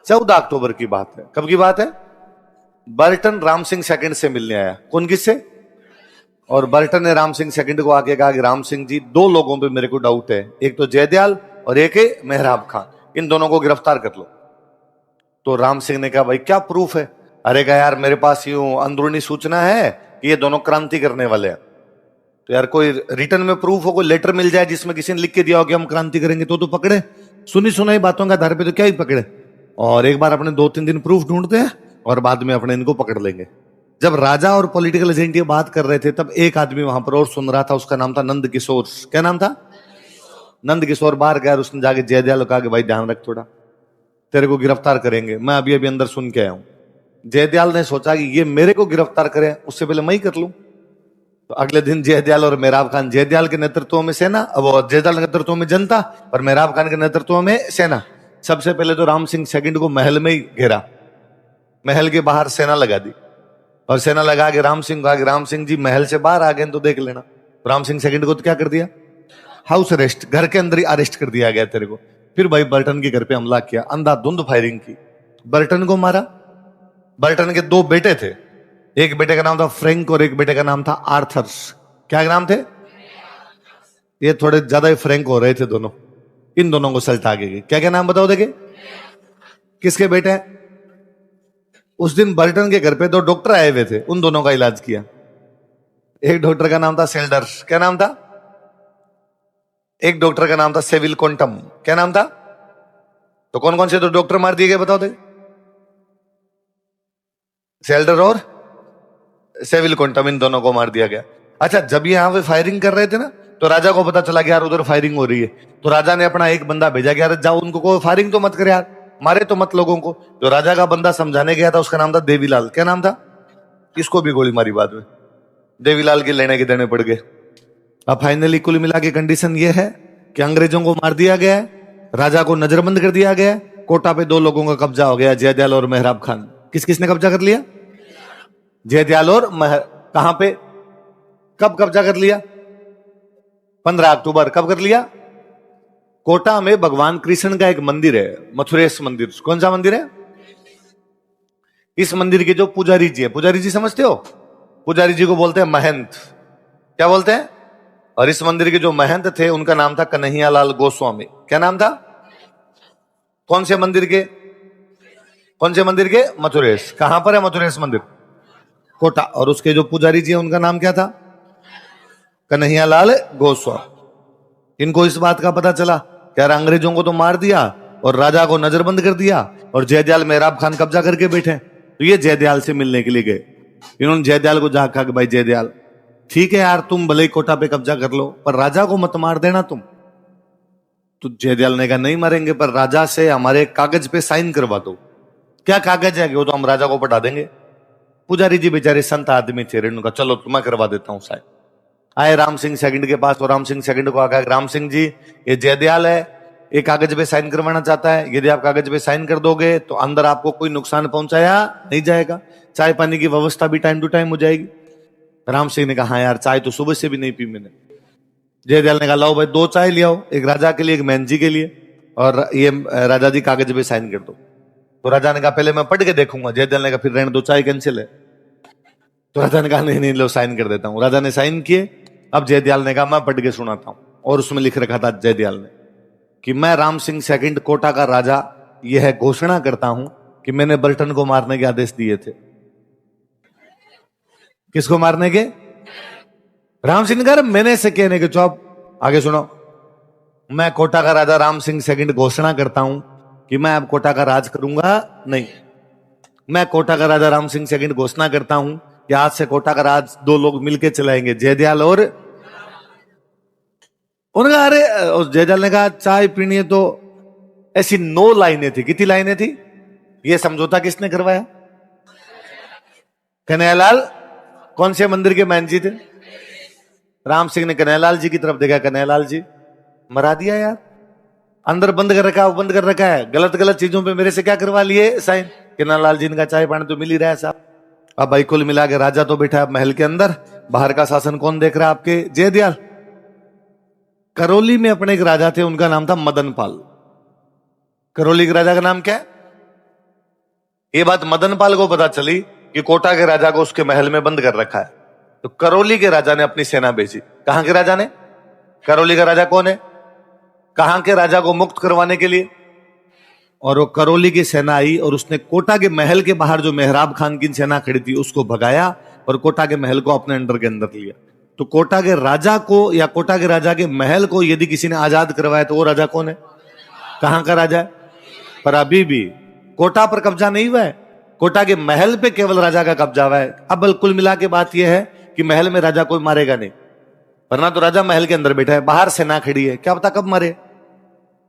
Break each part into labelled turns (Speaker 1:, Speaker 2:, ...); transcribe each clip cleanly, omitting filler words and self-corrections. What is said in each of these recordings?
Speaker 1: 14 अक्टूबर की बात है। कब की बात है? बर्टन राम सिंह सेकंड से मिलने आया। कौन किससे? और बर्टन ने राम सिंह सेकंड को आके कहा कि राम सिंह जी, दो लोगों पे मेरे को डाउट है, एक तो जयदयाल और एक है मेहराब खान, इन दोनों को गिरफ्तार कर लो। तो राम सिंह ने कहा भाई क्या प्रूफ है? अरे कहा यार मेरे पास यूं अंदरूनी सूचना है कि ये दोनों क्रांति करने वाले हैं। तो यार कोई रिटर्न में प्रूफ हो, कोई लेटर मिल जाए जिसमें किसी ने लिख के दिया हो कि हम क्रांति करेंगे, तो पकड़े। सुनी सुनाई बातों के आधार पे तो क्या ही पकड़े। और एक बार अपने 2-3 दिन प्रूफ ढूंढते हैं और बाद में अपने इनको पकड़ लेंगे। जब राजा और पॉलिटिकल एजेंट ये बात कर रहे थे तब एक आदमी वहां पर और सुन रहा था, उसका नाम था नंद किशोर। क्या नाम था? नंद किशोर। बाहर गया, उसने जाके जयदयाल को कहा कि भाई ध्यान रख थोड़ा, तेरे को गिरफ्तार करेंगे, मैं अभी अभी अंदर सुन के आया हूं। जयदयाल ने सोचा कि ये मेरे को गिरफ्तार करे, उससे पहले मैं ही कर लूं। तो अगले दिन जयदयाल और मेहराब खान, जयदयाल के नेतृत्व में सेना, अब जयदयाल के नेतृत्व में जनता और मेहराब खान के नेतृत्व में सेना। सबसे पहले तो राम सिंह सेकंड को महल में ही घेरा, महल के बाहर सेना लगा दी और सेना लगा के राम सिंह कहा कि राम सिंह जी महल से बाहर आ गए तो देख लेना। तो राम सिंह सेकंड को तो क्या कर दिया? हाउस अरेस्ट, घर के अंदर ही अरेस्ट कर दिया गया तेरे को। फिर भाई बर्टन के घर पे हमला किया, अंधाधुंध फायरिंग की, बर्टन को मारा। बर्टन के 2 बेटे थे, एक बेटे का नाम था फ्रैंक और एक बेटे का नाम था आर्थर। क्या नाम थे? ये थोड़े ज्यादा ही फ्रैंक हो रहे थे दोनों। इन दोनों को सल्ट आ गई। क्या क्या नाम बताओ देखे, किसके बेटे हैं? उस दिन बर्टन के घर पे 2 डॉक्टर आए हुए थे, उन दोनों का इलाज किया। एक डॉक्टर का नाम था सेल्डर। क्या नाम था? एक डॉक्टर का नाम था सेविल क्वांटम। क्या नाम था? तो कौन कौन से 2 डॉक्टर मार दिए गए बताओ दे? सेल्डर और सेविल क्वांटम, इन दोनों को मार दिया गया। अच्छा, जब ये यहां पे फायरिंग कर रहे थे ना, तो राजा को पता चला कि यार उधर फायरिंग हो रही है। तो राजा ने अपना एक बंदा भेजा कि यार जाओ उनको को फायरिंग तो मत करे यार, मारे तो मत लोगों को। जो राजा का बंदा समझाने गया था उसका नाम था देवीलाल। क्या नाम था? इसको भी गोली मारी बाद में। देवीलाल के लेने के देने पड़ गए। अब फाइनली कुल मिला के कंडीशन ये है कि अंग्रेजों को मार दिया गया है, राजा को नजरबंद कर दिया गया है, कोटा पे 2 लोगों का कब्जा हो गया, जयदयाल और मेहराब खान। किस किसने कब्जा कर लिया? जयदयाल और कहां पे, कब कब्जा कर लिया? 15 अक्टूबर। कब कर लिया? कोटा में भगवान कृष्ण का एक मंदिर है, मथुरेश मंदिर। कौन सा मंदिर है? इस मंदिर के जो पुजारी जी है, पुजारी जी समझते हो? पुजारी जी को बोलते हैं महंत। क्या बोलते हैं? और इस मंदिर के जो महंत थे उनका नाम था कन्हैयालाल गोस्वामी। क्या नाम था? कौन से मंदिर के? कौन से मंदिर के? मथुरेश। कहां पर है मथुरेश मंदिर? कोटा। और उसके जो पुजारी जी हैं उनका नाम क्या था? कन्हैयालाल गोस्वामी। इनको इस बात का पता चला कि यार अंग्रेजों को तो मार दिया और राजा को नजरबंद कर दिया और जयदयाल मेहराब खान कब्जा करके बैठे। तो ये जयदयाल से मिलने के लिए गए। इन्होंने जयदयाल को जाकर कहा कि भाई जयदयाल, ठीक है यार तुम भले ही कोटा पे कब्जा कर लो पर राजा को मत मार देना तुम। तो जयदयाल ने कहा नहीं मारेंगे, पर राजा से हमारे कागज पे साइन करवा दो। क्या कागज है? कि वो तो हम राजा को पटा देंगे। पुजारी जी बेचारे संत आदमी थे, उन्होंने कहा चलो मैं करवा देता हूं साइन। आए राम सिंह सेकंड के पास और राम सिंह सेकंड को आकर, राम सिंह जी ये जयदयाल है, एक कागज पे साइन करवाना चाहता है, यदि आप कागज पे साइन कर दोगे तो अंदर आपको कोई नुकसान पहुंचाया नहीं जाएगा, चाय पानी की व्यवस्था भी टाइम टू टाइम हो जाएगी। राम सिंह ने कहा हाँ यार, चाय तो सुबह से भी नहीं पी मैंने। जयदयाल ने कहा लाओ भाई 2 चाय ले आओ, एक राजा के लिए एक मैन जी के लिए, और ये राजा जी कागज पे साइन कर दो। तो राजा ने कहा पहले मैं पढ़ के देखूंगा। जयदयाल ने कहा फिर रहने दो, चाय कैंसिल है। तो राजा ने कहा नहीं नहीं लो साइन कर देता हूं। राजा ने साइन किए। अब जयदयाल ने कहा मैं पढ़ के सुनाता हूं, और उसमें लिख रखा था जयदयाल ने कि मैं राम सिंह सेकंड कोटा का राजा यह घोषणा करता हूं कि मैंने बर्टन को मारने के आदेश दिए थे। किसको मारने के? राम सिंह ने मैंने से कहने के। चुप, आगे सुनो। मैं कोटा का राजा राम सिंह सेकंड घोषणा करता हूं कि मैं अब कोटा का राज करूंगा नहीं। मैं कोटा का राजा राम सिंह सेकंड घोषणा करता हूं कि आज से कोटा का राज 2 लोग मिलकर चलाएंगे, जयदयाल और उनका। अरे जयदयाल ने कहा चाय पीनी है तो ऐसी 9 लाइनें थी। कितनी लाइनें थी? ये समझौता किसने करवाया? कन्हैयालाल। कौन से मंदिर के मैन जी थे? राम सिंह ने कन्हैयालाल जी की तरफ देखा, कन्हैयालाल जी मरा दिया यार, अंदर बंद कर रखा है, बंद कर रखा है, गलत गलत चीजों पे मेरे से क्या करवा लिए साइन। कन्हैयालाल जी का चाय पानी तो मिल ही रहा है साहब। अब भाई कुल मिला के राजा तो बैठा है महल के अंदर, बाहर का शासन कौन देख रहा है? आपके जयदयाल। करौली में अपने एक राजा थे, उनका नाम था मदनपाल। करौली के राजा का नाम क्या है? ये बात मदनपाल को पता चली कि कोटा के राजा को उसके महल में बंद कर रखा है। तो करौली के राजा ने अपनी सेना भेजी। कहां के राजा ने? करौली का राजा कौन है? कहां के राजा को मुक्त करवाने के लिए। और वो करौली की सेना आई और उसने कोटा के महल के बाहर जो मेहराब खान की सेना खड़ी थी उसको भगाया और कोटा के महल को अपने अंडर के अंदर लिया। तो कोटा के राजा को या कोटा के राजा के महल को यदि किसी ने आजाद करवाया तो वो राजा कौन है? कहां का राजा है? पर अभी भी कोटा पर कब्जा नहीं हुआ है, कोटा के महल पे केवल राजा का कब्जा हुआ है। अब कुल मिला के बात यह है कि महल में राजा कोई मारेगा नहीं, वरना तो राजा महल के अंदर बैठा है, बाहर सेना खड़ी है, क्या पता कब मारे।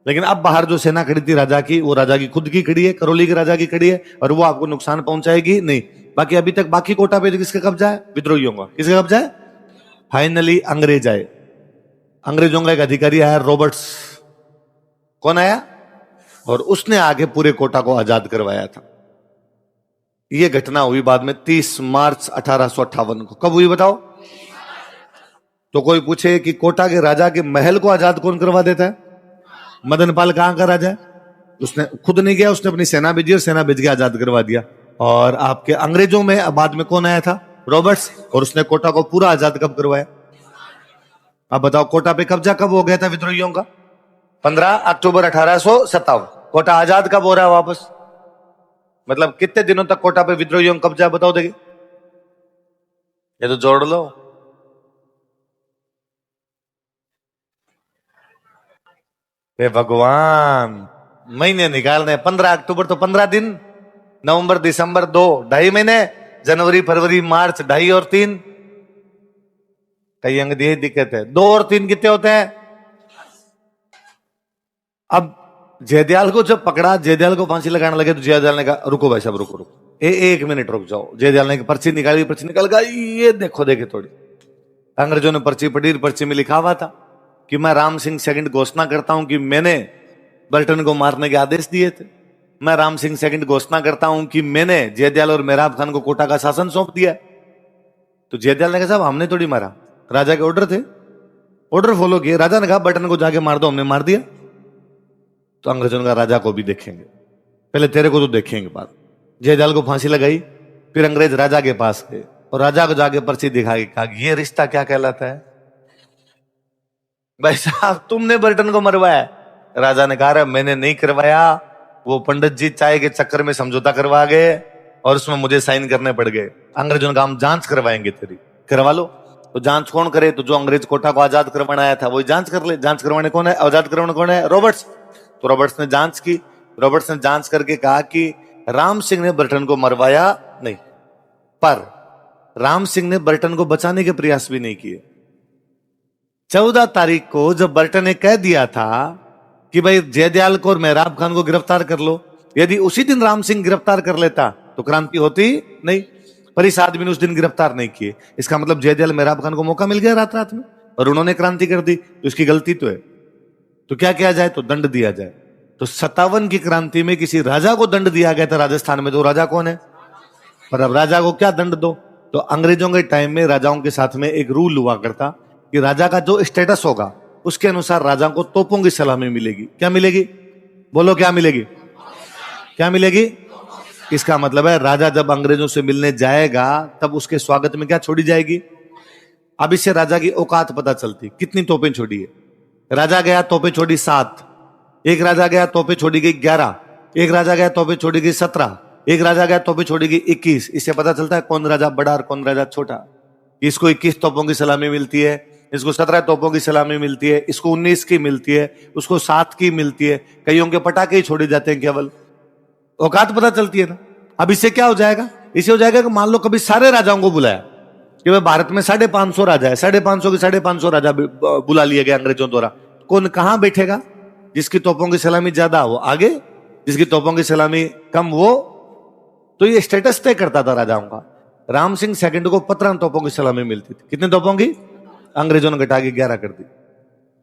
Speaker 1: लेकिन अब बाहर जो सेना खड़ी थी राजा की, वो राजा की खुद की खड़ी है, करौली के राजा की खड़ी है, और वो आपको नुकसान पहुंचाएगी नहीं। बाकी अभी तक बाकी कोटा पे किसका कब्जा है? विद्रोहियों का। किसका कब्जा है? फाइनली अंग्रेज आए। अंग्रेजों का एक अधिकारी आया, रॉबर्ट्स। कौन आया? और उसने आगे पूरे कोटा को आजाद करवाया था। यह घटना हुई बाद में 30 मार्च 1858 को। कब हुई बताओ? तो कोई पूछे कि कोटा के राजा के महल को आजाद कौन करवा देता है? मदनपाल कहां का राजा है? उसने खुद नहीं गया, उसने अपनी सेना भेजी और सेना भेज के आजाद करवा दिया। और आपके अंग्रेजों में बाद में कौन आया था? रॉबर्ट्स। और उसने कोटा को पूरा आजाद कब करवाया? अब बताओ, कोटा पे कब्जा कब हो गया था विद्रोहियों का? 15 अक्टूबर 1857। कोटा आजाद कब हो रहा है वापस? मतलब कितने दिनों तक कोटा पे विद्रोहियों का कब्जा? बताओ देखिए, ये तो जोड़ लो। हे भगवान, महीने निकालने। 15 अक्टूबर तो 15 दिन, नवंबर दिसंबर 2 2.5 महीने, जनवरी फरवरी मार्च 2.5 और 3, कई अंग दिए दिक्कत है। 2 और 3 कितने होते हैं? अब जयदयाल को जब पकड़ा, जयदयाल को फांसी लगाने लगे तो जयदयाल ने कहा रुको भाई साहब, रुको रुको, एक मिनट रुक जाओ। जयदयाल ने पर्ची निकाली, पर्ची निकाल गया, ये देखो देखे थोड़ी। अंग्रेजों ने पर्ची पढ़ी, पर्ची में लिखा हुआ था कि मैं राम सिंह सेकंड घोषणा करता हूं कि मैंने बर्टन को मारने के आदेश दिए थे। मैं राम सिंह सेकंड घोषणा करता हूं कि मैंने जयदयाल और मेहराब खान को कोटा का शासन सौंप दिया। तो जयदयाल ने कहा साहब हमने थोड़ी मारा, राजा के ऑर्डर थे, ऑर्डर फॉलो किए। राजा ने कहा बर्टन को जाके मार दो, हमने मार दिया। तो अंग्रेजों ने कहा राजा को भी देखेंगे, पहले तेरे को तो देखेंगे बात। जयदयाल को फांसी लगाई, फिर अंग्रेज राजा के पास गए और राजा को जाके पर्ची दिखा के कहा ये रिश्ता क्या कहलाता है? भाई साहब तुमने बर्टन को मरवाया। राजा ने कहा मैंने नहीं करवाया, वो पंडित जी चाय के चक्कर में समझौता करवा गए और उसमें मुझे साइन करने पड़ गए। अंग्रेजों ने कहा हम जांच करवाएंगे तेरी। करवा लो। तो जांच कौन करे? तो जो अंग्रेज कोटा को आजाद करवाना आया था वही जांच कर ले। जांच करवाने कौन है? आजाद करवाने कौन है? रॉबर्ट्स। तो रॉबर्ट्स ने जांच की। रॉबर्ट्स ने जांच करके कहा कि राम सिंह ने बर्टन को मरवाया नहीं, पर राम सिंह ने बर्टन को बचाने के प्रयास भी नहीं किए। 14 तारीख को जब बर्टन ने कह दिया था कि भाई जयदयाल को और मेहराब खान को गिरफ्तार कर लो, यदि उसी दिन राम सिंह गिरफ्तार कर लेता तो क्रांति होती नहीं। पर इस आदमी ने उस दिन गिरफ्तार नहीं किए। इसका मतलब जयदयाल मेहराब खान को मौका मिल गया रात रात में और उन्होंने क्रांति कर दी, तो इसकी गलती तो है। तो क्या किया जाए? तो दंड दिया जाए। तो 57 की क्रांति में किसी राजा को दंड दिया गया था राजस्थान में, तो राजा कौन है? पर अब राजा को क्या दंड दो? तो अंग्रेजों के टाइम में राजाओं के साथ में एक रूल हुआ करता कि राजा का जो स्टेटस होगा उसके अनुसार राजा को तोपों की सलामी मिलेगी। क्या मिलेगी? बोलो क्या मिलेगी? क्या मिलेगी? इसका मतलब है राजा जब अंग्रेजों से मिलने जाएगा तब उसके स्वागत में क्या छोड़ी जाएगी? अब इससे राजा की औकात पता चलती। कितनी तोपें छोड़ी है? राजा गया, तोपें छोड़ी 7। एक राजा गया, तोपें छोड़ी गई 11। एक राजा गया, तोपें छोड़ी गई 17। एक राजा गया, तोपें छोड़ी गई 21। इससे पता चलता है कौन राजा बड़ा और कौन राजा छोटा। इसको 21 तोपों की सलामी मिलती है, इसको 17 तोपों की सलामी मिलती है, इसको 19 की मिलती है, उसको 7 की मिलती है। कईयों के पटाखे ही छोड़े जाते हैं केवल। औकात पता चलती है ना। अब इससे क्या हो जाएगा? इससे हो जाएगा कि मान लो कभी सारे राजाओं को बुलाया कि भाई भारत में 550 राजा है, 550 के 550 राजा बुला लिए गए अंग्रेजों द्वारा। कौन कहां बैठेगा? जिसकी तोपों की सलामी ज्यादा वो आगे, जिसकी तोपों की सलामी कम वो। तो ये स्टेटस तय करता था राजाओं का। राम सिंह सेकंड को 15 तोपों की सलामी मिलती थी। कितने तोपों की? अंग्रेजों ने घटा के 11 कर दी।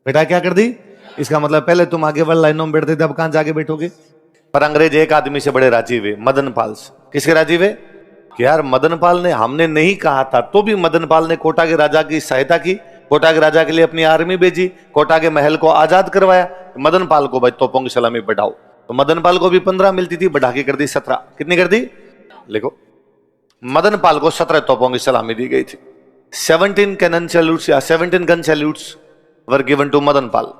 Speaker 1: घटा क्या कर दी? इसका मतलब पहले तुम आगे वाली लाइनों में बैठते थे, अब कहां जाके बैठोगे? पर अंग्रेज एक आदमी से बड़े राजी हुए, मदनपाल से। किसके राजी हुए? कि यार मदनपाल ने, हमने नहीं कहा था तो भी मदनपाल ने कोटा के राजा की सहायता की, कोटा के राजा के लिए अपनी आर्मी भेजी, कोटा के महल को आजाद करवाया। मदनपाल को भाई तोपों की सलामी बढ़ाओ। तो मदन पाल को भी 15 मिलती थी, बढ़ा के कर दी 17। कितनी कर दी? लिखो, मदन पाल को 17 तोपों की सलामी दी गई थी। 17 कैनन सैल्यूट्स या 17 gun salutes were given to Madan Pal.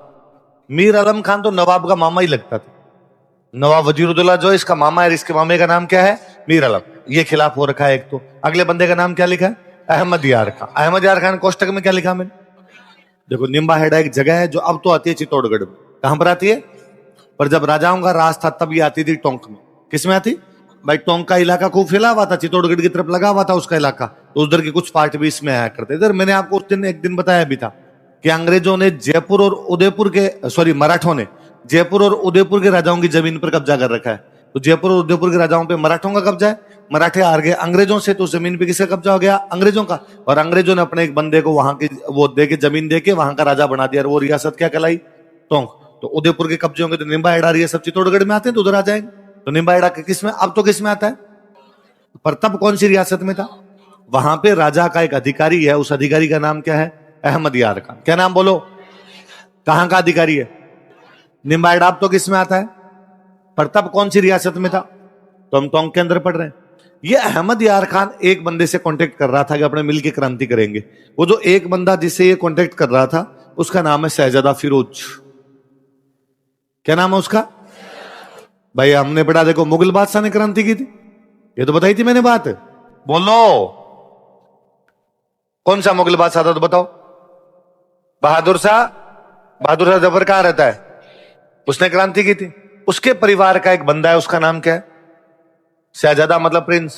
Speaker 1: Mir Alam Khan तो नवाब का मामा ही लगता था। नवाब वजीरुद्दौला जो इसका मामा है, इसके मामे का नाम क्या है? मीर आलम। ये खिलाफ हो रखा है एक। तो अगले बंदे का नाम क्या लिखा है? अहमद यार खान। अहमद यार खान कोष्टक में क्या लिखा मैंने? देखो, निम्बाहेड़ा एक जगह है जो अब तो आती है चित्तौड़गढ़ में। कहां पर आती है? पर जब राजाओं का राज था तब ये आती थी टोंक में। किस में आती भाई? टोंक का इलाका खूब फैला हुआ था, चित्तौड़गढ़ की तरफ लगा हुआ था उसका इलाका, तो उधर के कुछ पार्ट भी इसमें आया करते। इधर मैंने आपको उस दिन एक दिन बताया भी था कि अंग्रेजों ने जयपुर और उदयपुर के मराठों ने जयपुर और उदयपुर के राजाओं की जमीन पर कब्जा कर रखा है। तो जयपुर और उदयपुर के राजाओं पे मराठों का कब्जा है, मराठे हार गए अंग्रेजों से, तो जमीन पे किसका कब्जा हो गया? अंग्रेजों का। और अंग्रेजों ने अपने एक बंदे को वहां की वो दे के, जमीन दे के वहां का राजा बना दिया। और वो रियासत क्या कहलाई? टोंक। तो उदयपुर के कब्जे होंगे तो निम्बाहेड़ा ये सब चित्तौड़गढ़ में आते हैं, तो उधर आ जाएंगे। तो निम्बाहेड़ा के किस में? अब तो किस में आता है? पर तब कौन सी रियासत में था? वहां पे राजा का एक अधिकारी है, उस अधिकारी का नाम क्या है? अहमद यार खान। क्या नाम बोलो? कहां का अधिकारी है? निम्बाहेड़ा अब तो किस में आता है? पर तब कौन सी रियासत में था? तो हम टोंक के अंदर पढ़ रहे हैं। ये अहमद यार खान एक बंदे से कांटेक्ट कर रहा था कि अपने मिल के क्रांति करेंगे। वो जो एक बंदा जिससे ये कांटेक्ट कर रहा था उसका नाम है शहजादा फिरोज। क्या नाम है उसका? भाई हमने पढ़ा, देखो मुगल बादशाह ने क्रांति की थी, ये तो बताई थी मैंने बात। बोलो कौन सा मुगल बादशाह था? तो बताओ। बहादुर शाह। बहादुर शाह जफर कहां रहता है? उसने क्रांति की थी। उसके परिवार का एक बंदा है, उसका नाम क्या है? शहजादा मतलब प्रिंस।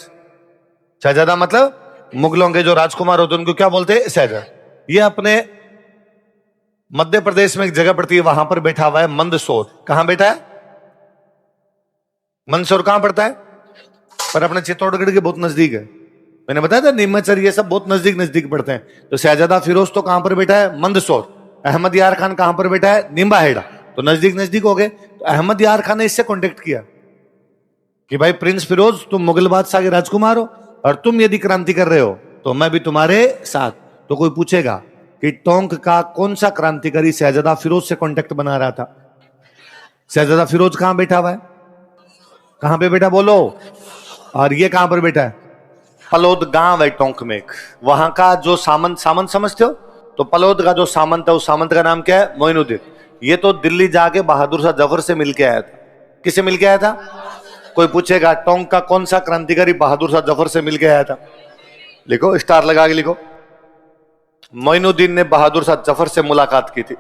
Speaker 1: शहजादा मतलब मुगलों के जो राजकुमार होते हैं उनको क्या बोलते हैं? शहजादा। ये अपने मध्य प्रदेश में एक जगह पड़ती है, वहां पर बैठा हुआ है मंदसौर। कहां बैठा है? मंदसौर कहां पड़ता है? पर अपने चित्तौड़गढ़ के बहुत नजदीक है। मैंने बताया था नीमच और ये सब बहुत नजदीक नजदीक पड़ते हैं। तो शहजादा फिरोज तो कहां पर बैठा है? मंदसौर। अहमद यार खान कहां पर बैठा है? निम्बाहेड़ा। तो नजदीक नजदीक हो गए। तो अहमद यार खान ने इससे कांटेक्ट किया कि भाई प्रिंस फिरोज, तुम मुगल बादशाह के राजकुमार हो और तुम यदि क्रांति कर रहे हो तो मैं भी तुम्हारे साथ। तो कोई पूछेगा कि टोंक का कौन सा क्रांतिकारी शहजादा फिरोज से कांटेक्ट बना रहा था? शहजादा फिरोज कहां बैठा हुआ है? कहां पे बैठा बोलो? और ये कहां पर बैठा है? पलोद गांव है टोंक में एक, वहां का जो सामंत समझते हो? तो पलोद का जो सामंत है, उस सामंत का नाम क्या है? मोइनुद्दीन। ये तो दिल्ली जाके बहादुर शाह जफर से मिलके आया था। किससे मिलके आया था? कोई पूछेगा टोंक का कौन सा क्रांतिकारी बहादुर शाह जफर से मिलके आया था? लिखो, स्टार लगा के लिखो। मोइनुद्दीन ने बहादुर शाह जफर से मुलाकात की थी।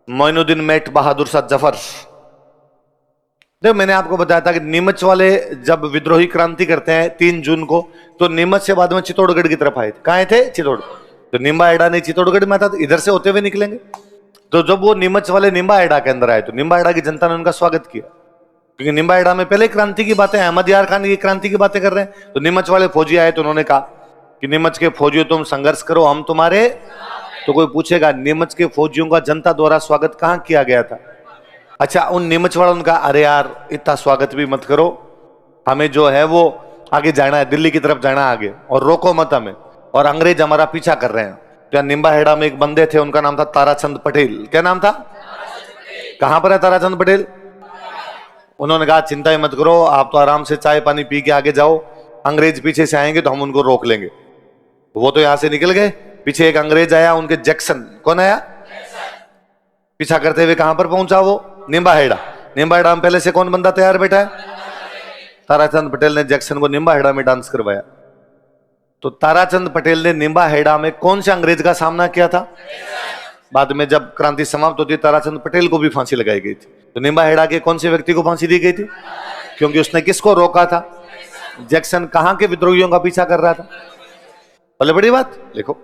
Speaker 1: मोइनुद्दीन मेट बहादुर शाह जफर। देखो, मैंने आपको बताया था कि नीमच वाले जब विद्रोही क्रांति करते हैं 3 जून को, तो नीमच से बाद में चित्तौड़गढ़ की तरफ आए थे। कहां थे? चित्तौड़। तो निम्बाहेड़ा नहीं चित्तौड़गढ़ में आता, तो इधर से होते हुए निकलेंगे। तो जब वो नीमच वाले निम्बाहेड़ा के अंदर आए तो निम्बाहेड़ा की जनता ने उनका स्वागत किया, क्योंकि निम्बाहेड़ा में पहले क्रांति की बातें, अहमद यार खान की क्रांति की बातें कर रहे हैं। तो नीमच वाले फौजी आए तो उन्होंने कहा कि नीमच के फौजियों तुम संघर्ष करो, हम तुम्हारे। तो कोई पूछेगा नीमच के फौजियों का जनता द्वारा स्वागत कहां किया गया था? अच्छा, उन नीमच वालों ने कहा अरे यार इतना स्वागत भी मत करो, हमें जो है वो आगे जाना है, दिल्ली की तरफ जाना आगे, और रोको मत हमें, और अंग्रेज हमारा पीछा कर रहे हैं। तो निम्बाहेड़ा में एक बंदे थे, उनका नाम था ताराचंद पटेल। क्या नाम था? कहां पर है ताराचंद पटेल? उन्होंने कहा चिंता ही मत करो, आप तो आराम से चाय पानी पी के आगे जाओ, अंग्रेज पीछे से आएंगे तो हम उनको रोक लेंगे। वो तो यहां से निकल गए। पीछे एक अंग्रेज आया, उनके जैक्सन। कौन आया? पीछा करते हुए कहां पर पहुंचा वो? निम्बाहेड़ा। निम्बाहेड़ा में पहले से कौन बंदा तैयार बैठा है? ताराचंद पटेल ने जैक्सन को निम्बाहेड़ा में डांस करवाया। तो ताराचंद पटेल ने निम्बाहेड़ा में कौन से अंग्रेज का सामना किया था? बाद में जब क्रांति समाप्त होती, ताराचंद पटेल को भी फांसी लगाई गई थी। तो निम्बाहेड़ा के कौन से व्यक्ति को फांसी दी गई थी? क्योंकि उसने किसको रोका था? जैक्सन। कहां के विद्रोहियों का पीछा कर रहा था? पहले बड़ी बात लिखो।